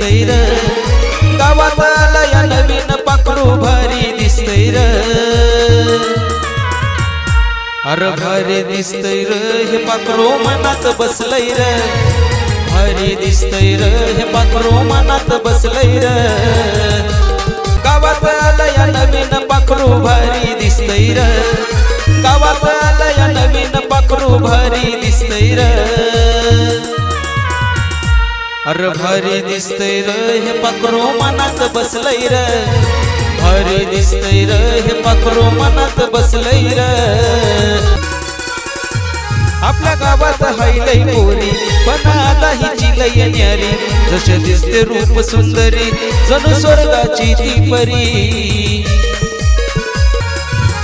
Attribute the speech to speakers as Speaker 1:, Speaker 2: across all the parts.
Speaker 1: दिसतंय र गावात आला या नवीन पाखरू भारी दिसतंय र अरे भारी दिसतंय र हे पाखरू मनात बसलंय र भारी दिसतंय र हे पाखरू मनात बसलंय र गावात आला या नवीन पाखरू भारी दिसतंय र गावात आला या नवीन पाखरू भारी दिसतंय र अरे भारी दिसतंय र हे पाखरू मनात बसलंय र भारी दिसतंय र हे पाखरू मनात बसलंय र आपल्या गावात हायलय पोरी पण आता हिची लय न्यारी जसे दिसते रूप सुंदरी जणू स्वर्गाची ती परी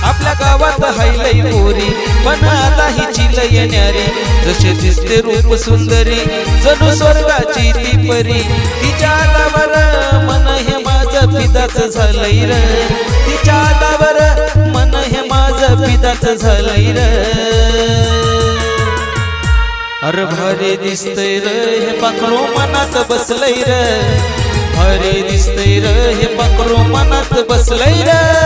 Speaker 1: आपल्या गावात हायलय पोरी पण आता हिची लय न्यारी जसे दिसते रूप सुंदरी जणू स्वर्गाची ती परी तिच्या दावर मन हे माझं फिदाच झालंय र तिच्या दावर मन हे माझं फिदाच झालंय र अरे भारी दिसतंय र हे पाखरू मनात बसलंय र भारी दिसतंय र हे पाखरू मनात बसलंय र